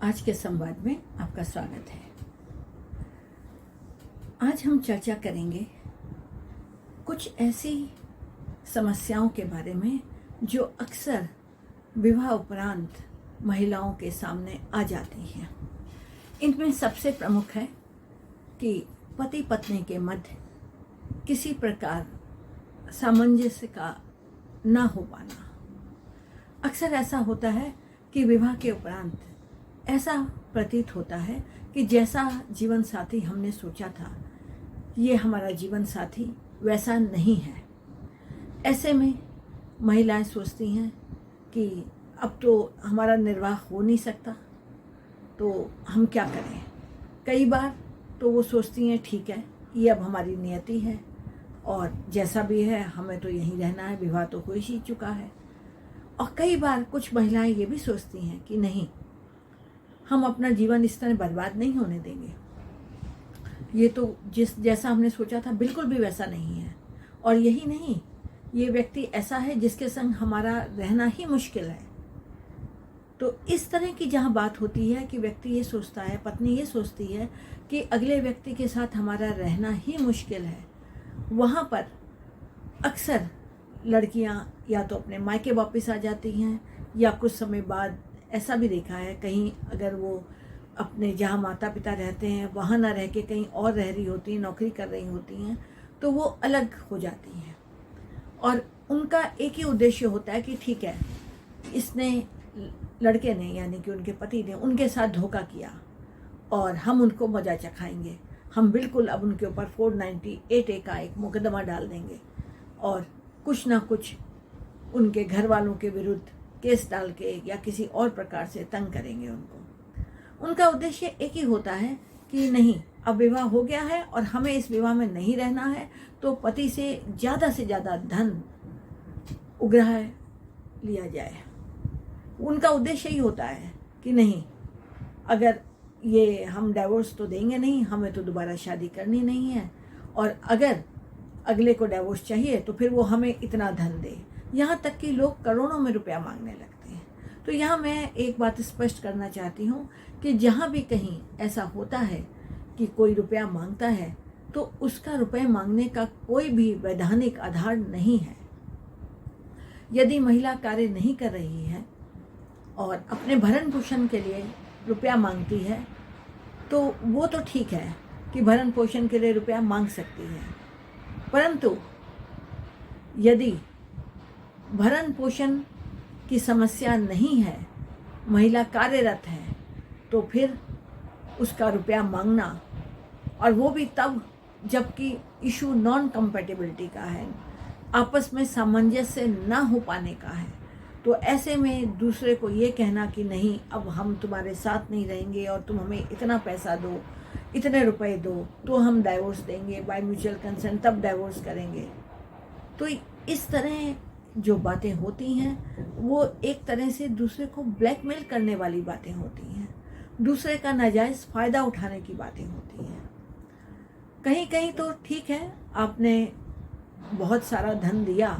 आज के संवाद में आपका स्वागत है। आज हम चर्चा करेंगे कुछ ऐसी समस्याओं के बारे में जो अक्सर विवाह उपरांत महिलाओं के सामने आ जाती हैं। इनमें सबसे प्रमुख है कि पति पत्नी के मध्य किसी प्रकार सामंजस्य का ना हो पाना। अक्सर ऐसा होता है कि विवाह के उपरांत ऐसा प्रतीत होता है कि जैसा जीवन साथी हमने सोचा था ये हमारा जीवन साथी वैसा नहीं है। ऐसे में महिलाएं सोचती हैं कि अब तो हमारा निर्वाह हो नहीं सकता, तो हम क्या करें। कई बार तो वो सोचती हैं ठीक है, ये अब हमारी नियति है और जैसा भी है हमें तो यहीं रहना है, विवाह तो हो ही चुका है। और कई बार कुछ महिलाएं ये भी सोचती हैं कि नहीं, हम अपना जीवन इस तरह बर्बाद नहीं होने देंगे। ये तो जैसा हमने सोचा था बिल्कुल भी वैसा नहीं है, और यही नहीं, ये व्यक्ति ऐसा है जिसके संग हमारा रहना ही मुश्किल है। तो इस तरह की जहाँ बात होती है कि व्यक्ति ये सोचता है, पत्नी ये सोचती है कि अगले व्यक्ति के साथ हमारा रहना ही मुश्किल है, वहाँ पर अक्सर लड़कियाँ या तो अपने मायके वापस आ जाती हैं या कुछ समय बाद ऐसा भी देखा है कहीं अगर वो अपने जहाँ माता पिता रहते हैं वहाँ ना रह के कहीं और रह रही होती हैं, नौकरी कर रही होती हैं, तो वो अलग हो जाती हैं और उनका एक ही उद्देश्य होता है कि ठीक है, इसने लड़के ने यानी कि उनके पति ने उनके साथ धोखा किया और हम उनको मजा चखाएंगे। हम बिल्कुल अब उनके ऊपर 498A का एक मुकदमा डाल देंगे और कुछ ना कुछ उनके घर वालों के विरुद्ध केस डाल के या किसी और प्रकार से तंग करेंगे उनको। उनका उद्देश्य एक ही होता है कि नहीं, अब विवाह हो गया है और हमें इस विवाह में नहीं रहना है, तो पति से ज़्यादा धन उग्राह लिया जाए। उनका उद्देश्य ही होता है कि नहीं, अगर ये हम डाइवोर्स तो देंगे नहीं, हमें तो दोबारा शादी करनी नहीं है, और अगर अगले को डाइवोर्स चाहिए तो फिर वो हमें इतना धन दे। यहाँ तक कि लोग करोड़ों में रुपया मांगने लगते हैं। तो यहाँ मैं एक बात स्पष्ट करना चाहती हूँ कि जहाँ भी कहीं ऐसा होता है कि कोई रुपया मांगता है तो उसका रुपये मांगने का कोई भी वैधानिक आधार नहीं है। यदि महिला कार्य नहीं कर रही है और अपने भरण पोषण के लिए रुपया मांगती है तो वो तो ठीक है कि भरण पोषण के लिए रुपया मांग सकती है, परंतु यदि भरण पोषण की समस्या नहीं है, महिला कार्यरत है, तो फिर उसका रुपया मांगना, और वो भी तब जबकि इशू नॉन कंपैटिबिलिटी का है, आपस में सामंजस्य ना हो पाने का है, तो ऐसे में दूसरे को ये कहना कि नहीं, अब हम तुम्हारे साथ नहीं रहेंगे और तुम हमें इतना पैसा दो, इतने रुपए दो तो हम डाइवोर्स देंगे, बाय म्यूचुअल कंसेंट तब डाइवोर्स करेंगे। तो इस तरह जो बातें होती हैं वो एक तरह से दूसरे को ब्लैकमेल करने वाली बातें होती हैं, दूसरे का नाजायज़ फ़ायदा उठाने की बातें होती हैं। कहीं कहीं तो ठीक है, आपने बहुत सारा धन दिया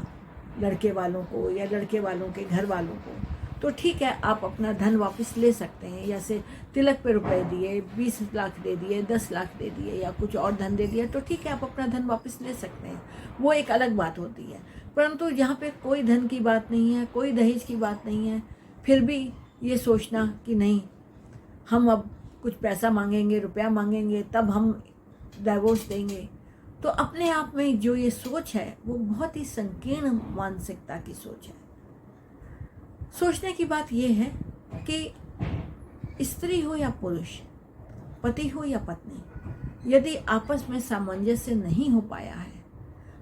लड़के वालों को या लड़के वालों के घर वालों को, तो ठीक है, आप अपना धन वापस ले सकते हैं। जैसे तिलक पे रुपए दिए, 20 लाख दे दिए, 10 लाख दे दिए या कुछ और धन दे दिया, तो ठीक है, आप अपना धन वापस ले सकते हैं, वो एक अलग बात होती है। परंतु जहाँ पे कोई धन की बात नहीं है, कोई दहेज की बात नहीं है, फिर भी ये सोचना कि नहीं, हम अब कुछ पैसा मांगेंगे, रुपया मांगेंगे, तब हम डाइवोर्स देंगे, तो अपने आप में जो ये सोच है वो बहुत ही संकीर्ण मानसिकता की सोच है। सोचने की बात यह है कि स्त्री हो या पुरुष, पति हो या पत्नी, यदि आपस में सामंजस्य नहीं हो पाया है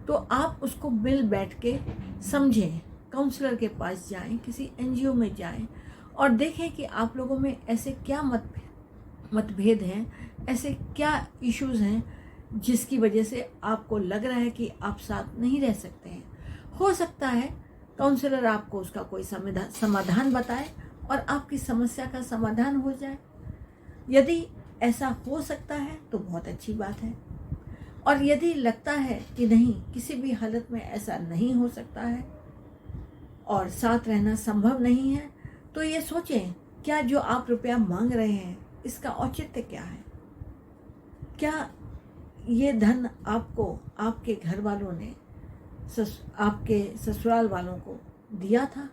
तो आप उसको मिल बैठ के समझें, काउंसलर के पास जाएं, किसी NGO में जाएं और देखें कि आप लोगों में ऐसे क्या मतभेद हैं, ऐसे क्या इश्यूज़ हैं जिसकी वजह से आपको लग रहा है कि आप साथ नहीं रह सकते हैं। हो सकता है काउंसलर आपको उसका कोई समाधान बताए और आपकी समस्या का समाधान हो जाए। यदि ऐसा हो सकता है तो बहुत अच्छी बात है, और यदि लगता है कि नहीं, किसी भी हालत में ऐसा नहीं हो सकता है और साथ रहना संभव नहीं है, तो ये सोचें क्या जो आप रुपया मांग रहे हैं इसका औचित्य क्या है? क्या ये धन आपको आपके घर वालों ने आपके ससुराल वालों को दिया था,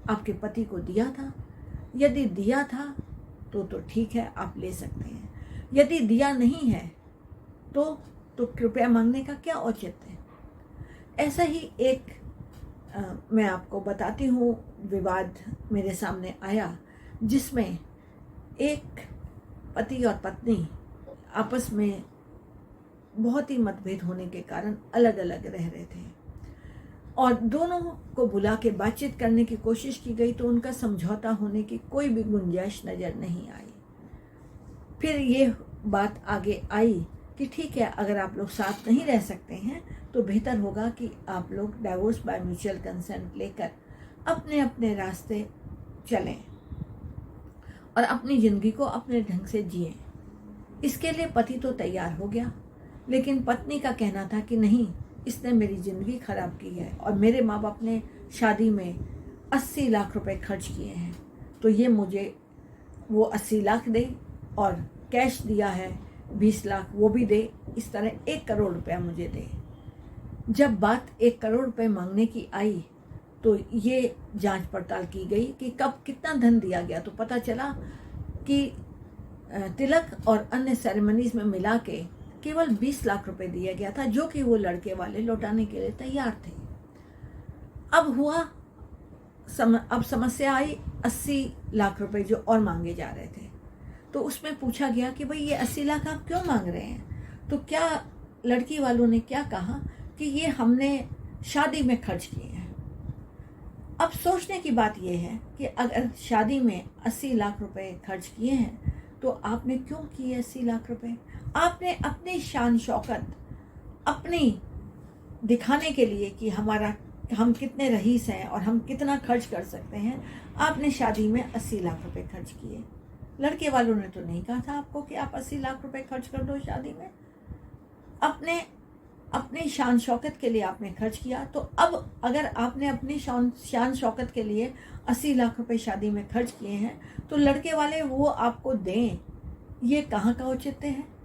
आपके पति को दिया था? यदि दिया था तो ठीक है, आप ले सकते हैं। यदि दिया नहीं है तो कृपया मांगने का क्या औचित्य है? ऐसा ही एक मैं आपको बताती हूँ, विवाद मेरे सामने आया जिसमें एक पति और पत्नी आपस में बहुत ही मतभेद होने के कारण अलग अलग रह रहे थे और दोनों को बुला के बातचीत करने की कोशिश की गई तो उनका समझौता होने की कोई भी गुंजाइश नज़र नहीं आई। फिर ये बात आगे आई कि ठीक है, अगर आप लोग साथ नहीं रह सकते हैं तो बेहतर होगा कि आप लोग डाइवोर्स बाय म्यूचुअल कंसेंट लेकर अपने अपने रास्ते चलें और अपनी ज़िंदगी को अपने ढंग से जिएं। इसके लिए पति तो तैयार हो गया, लेकिन पत्नी का कहना था कि नहीं, इसने मेरी ज़िंदगी ख़राब की है और मेरे माँ बाप ने शादी में 80 लाख रुपए खर्च किए हैं, तो ये मुझे वो 80 लाख दे और कैश दिया है 20 लाख वो भी दे, इस तरह 1 करोड़ रुपया मुझे दे। जब बात 1 करोड़ रुपए मांगने की आई तो ये जांच पड़ताल की गई कि कब कितना धन दिया गया, तो पता चला कि तिलक और अन्य सेरेमनीज में मिला के केवल 20 लाख रुपए दिया गया था, जो कि वो लड़के वाले लौटाने के लिए तैयार थे। अब समस्या आई 80 लाख रुपए जो और मांगे जा रहे थे, तो उसमें पूछा गया कि भाई ये 80 लाख आप क्यों मांग रहे हैं? तो क्या लड़की वालों ने क्या कहा कि ये हमने शादी में खर्च किए हैं। अब सोचने की बात यह है कि अगर शादी में 80 लाख रुपए खर्च किए हैं तो आपने क्यों किए 80 लाख रुपए? आपने अपनी शान शौकत अपनी दिखाने के लिए कि हम कितने रईस हैं और हम कितना खर्च कर सकते हैं, आपने शादी में 80 लाख रुपए खर्च किए। लड़के वालों ने तो नहीं कहा था आपको कि आप 80 लाख रुपए खर्च कर दो शादी में। अपनी शान शौकत के लिए आपने खर्च किया, तो अब अगर आपने अपनी शान शौकत के लिए 80 लाख रुपए शादी में खर्च किए हैं तो लड़के वाले वो आपको दें, ये कहाँ का औचित्य है?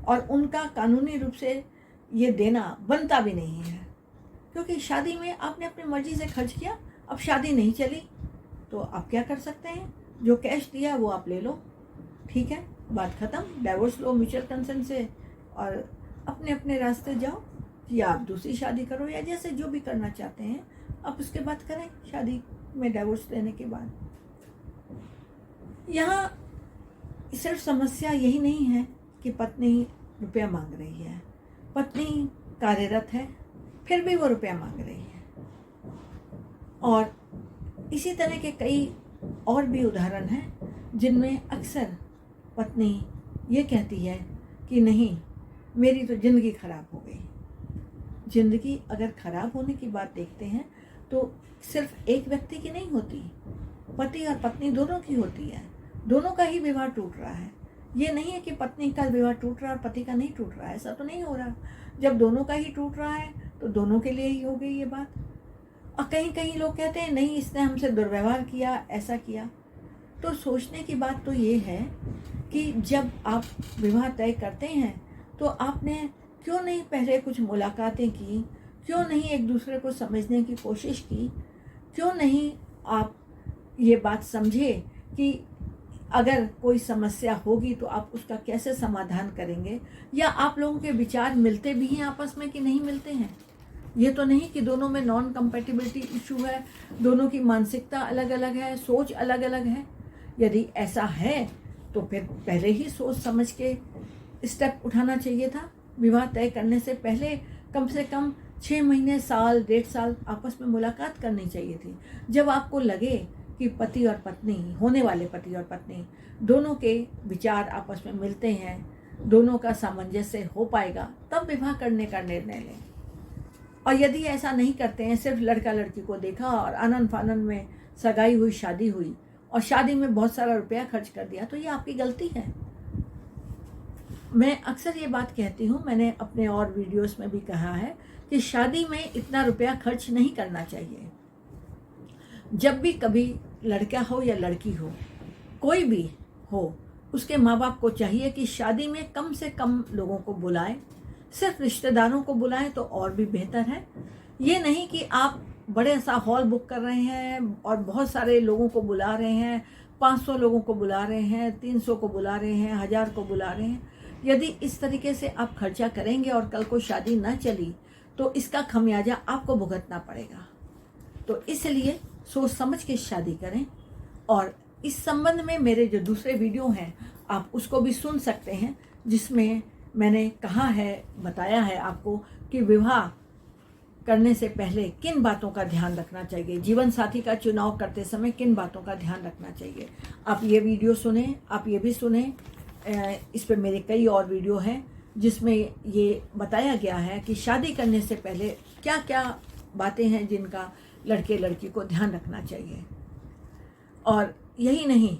और उनका कानूनी रूप से ये देना बनता भी नहीं है, क्योंकि शादी में आपने अपनी मर्जी से खर्च किया। अब शादी नहीं चली तो आप क्या कर सकते हैं? जो कैश दिया वो आप ले लो, ठीक है, बात ख़त्म। डाइवोर्स लो म्यूचुअल कंसेंट से और अपने अपने रास्ते जाओ, या आप दूसरी शादी करो, या जैसे जो भी करना चाहते हैं आप उसके बाद करें, शादी में डाइवोर्स लेने के बाद। यहाँ सिर्फ समस्या यही नहीं है कि पत्नी रुपया मांग रही है, पत्नी कार्यरत है फिर भी वो रुपया मांग रही है। और इसी तरह के कई और भी उदाहरण हैं जिनमें अक्सर पत्नी ये कहती है कि नहीं, मेरी तो ज़िंदगी ख़राब हो गई। ज़िंदगी अगर ख़राब होने की बात देखते हैं तो सिर्फ एक व्यक्ति की नहीं होती, पति और पत्नी दोनों की होती है। दोनों का ही विवाह टूट रहा है। ये नहीं है कि पत्नी का विवाह टूट रहा है और पति का नहीं टूट रहा है, ऐसा तो नहीं हो रहा। जब दोनों का ही टूट रहा है तो दोनों के लिए ही हो गई ये बात। और कहीं कहीं लोग कहते हैं नहीं, इसने हमसे दुर्व्यवहार किया, ऐसा किया। तो सोचने की बात तो ये है कि जब आप विवाह तय करते हैं तो आपने क्यों नहीं पहले कुछ मुलाकातें की, क्यों नहीं एक दूसरे को समझने की कोशिश की, क्यों नहीं आप ये बात समझे कि अगर कोई समस्या होगी तो आप उसका कैसे समाधान करेंगे, या आप लोगों के विचार मिलते भी हैं आपस में कि नहीं मिलते हैं। ये तो नहीं कि दोनों में नॉन कंपैटिबिलिटी इशू है, दोनों की मानसिकता अलग अलग है, सोच अलग अलग है। यदि ऐसा है तो फिर पहले ही सोच समझ के स्टेप उठाना चाहिए था। विवाह तय करने से पहले कम से कम 6 महीने, साल, 1.5 साल आपस में मुलाकात करनी चाहिए थी। जब आपको लगे कि पति और पत्नी, होने वाले पति और पत्नी दोनों के विचार आपस में मिलते हैं, दोनों का सामंजस्य हो पाएगा, तब विवाह करने का निर्णय लें। और यदि ऐसा नहीं करते हैं, सिर्फ लड़का लड़की को देखा और आनंद फानंद में सगाई हुई, शादी हुई और शादी में बहुत सारा रुपया खर्च कर दिया, तो ये आपकी गलती है। मैं अक्सर ये बात कहती हूँ, मैंने अपने और वीडियोस में भी कहा है कि शादी में इतना रुपया खर्च नहीं करना चाहिए। जब भी कभी लड़का हो या लड़की हो, कोई भी हो, उसके माँ बाप को चाहिए कि शादी में कम से कम लोगों को बुलाए, सिर्फ रिश्तेदारों को बुलाएं तो और भी बेहतर है। ये नहीं कि आप बड़े सा हॉल बुक कर रहे हैं और बहुत सारे लोगों को बुला रहे हैं, 500 लोगों को बुला रहे हैं, 300 को बुला रहे हैं, 1000 को बुला रहे हैं। यदि इस तरीके से आप खर्चा करेंगे और कल को शादी ना चली तो इसका खमियाजा आपको भुगतना पड़ेगा। तो इसलिए सोच समझ के शादी करें। और इस संबंध में मेरे जो दूसरे वीडियो हैं आप उसको भी सुन सकते हैं, जिसमें मैंने कहा है, बताया है आपको कि विवाह करने से पहले किन बातों का ध्यान रखना चाहिए, जीवन साथी का चुनाव करते समय किन बातों का ध्यान रखना चाहिए। आप ये वीडियो सुने, आप ये भी सुने। इस पर मेरे कई और वीडियो हैं जिसमें ये बताया गया है कि शादी करने से पहले क्या क्या बातें हैं जिनका लड़के लड़की को ध्यान रखना चाहिए। और यही नहीं,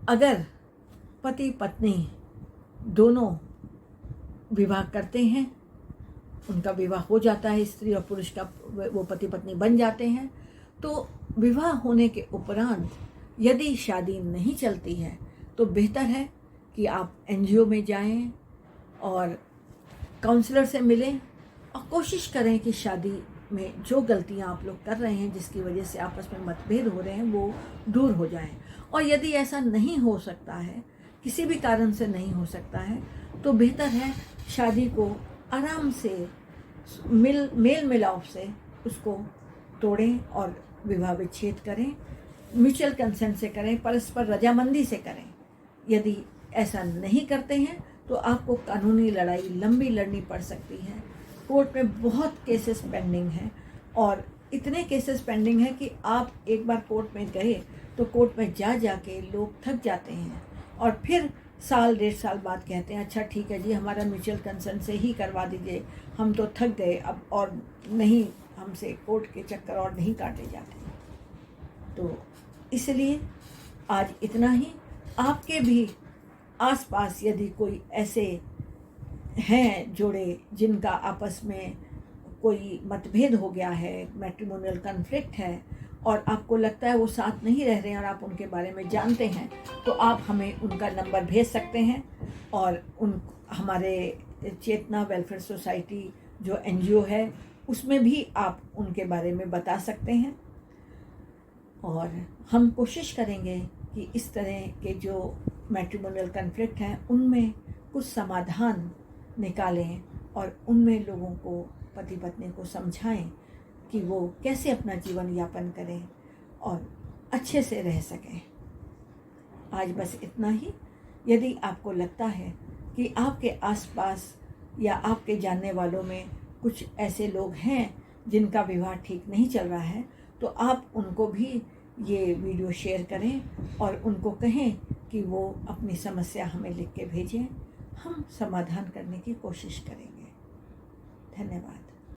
अगर पति पत्नी दोनों विवाह करते हैं, उनका विवाह हो जाता है, स्त्री और पुरुष का वो पति पत्नी बन जाते हैं, तो विवाह होने के उपरांत यदि शादी नहीं चलती है तो बेहतर है कि आप एनजीओ में जाएं और काउंसलर से मिलें और कोशिश करें कि शादी में जो गलतियां आप लोग कर रहे हैं, जिसकी वजह से आपस में मतभेद हो रहे हैं, वो दूर हो जाएं। और यदि ऐसा नहीं हो सकता है, किसी भी कारण से नहीं हो सकता है, तो बेहतर है शादी को आराम से मेल मिलाप से उसको तोड़ें और विवाह विच्छेद करें, म्यूचुअल कंसेंट से करें, परस्पर रजामंदी से करें। यदि ऐसा नहीं करते हैं तो आपको कानूनी लड़ाई लंबी लड़नी पड़ सकती है। कोर्ट में बहुत केसेस पेंडिंग हैं और इतने केसेस पेंडिंग हैं कि आप एक बार कोर्ट में गए तो कोर्ट में जा के लोग थक जाते हैं और फिर साल 1.5 साल बाद कहते हैं अच्छा ठीक है जी, हमारा म्यूचुअल कंसेंट से ही करवा दीजिए, हम तो थक गए अब और नहीं, हमसे कोर्ट के चक्कर और नहीं काटे जाते। तो इसलिए आज इतना ही। आपके भी आसपास यदि कोई ऐसे हैं जोड़े जिनका आपस में कोई मतभेद हो गया है, मैट्रिमोनियल कॉन्फ्लिक्ट है और आपको लगता है वो साथ नहीं रह रहे हैं और आप उनके बारे में जानते हैं, तो आप हमें उनका नंबर भेज सकते हैं और उन हमारे चेतना वेलफेयर सोसाइटी जो एनजीओ है उसमें भी आप उनके बारे में बता सकते हैं। और हम कोशिश करेंगे कि इस तरह के जो मैट्रिमोनियल कॉन्फ्लिक्ट हैं उनमें कुछ समाधान निकालें और उनमें लोगों को, पति पत्नी को समझाएं कि वो कैसे अपना जीवन यापन करें और अच्छे से रह सकें। आज बस इतना ही। यदि आपको लगता है कि आपके आसपास या आपके जानने वालों में कुछ ऐसे लोग हैं जिनका विवाह ठीक नहीं चल रहा है, तो आप उनको भी ये वीडियो शेयर करें और उनको कहें कि वो अपनी समस्या हमें लिख के भेजें, हम समाधान करने की कोशिश करेंगे। धन्यवाद।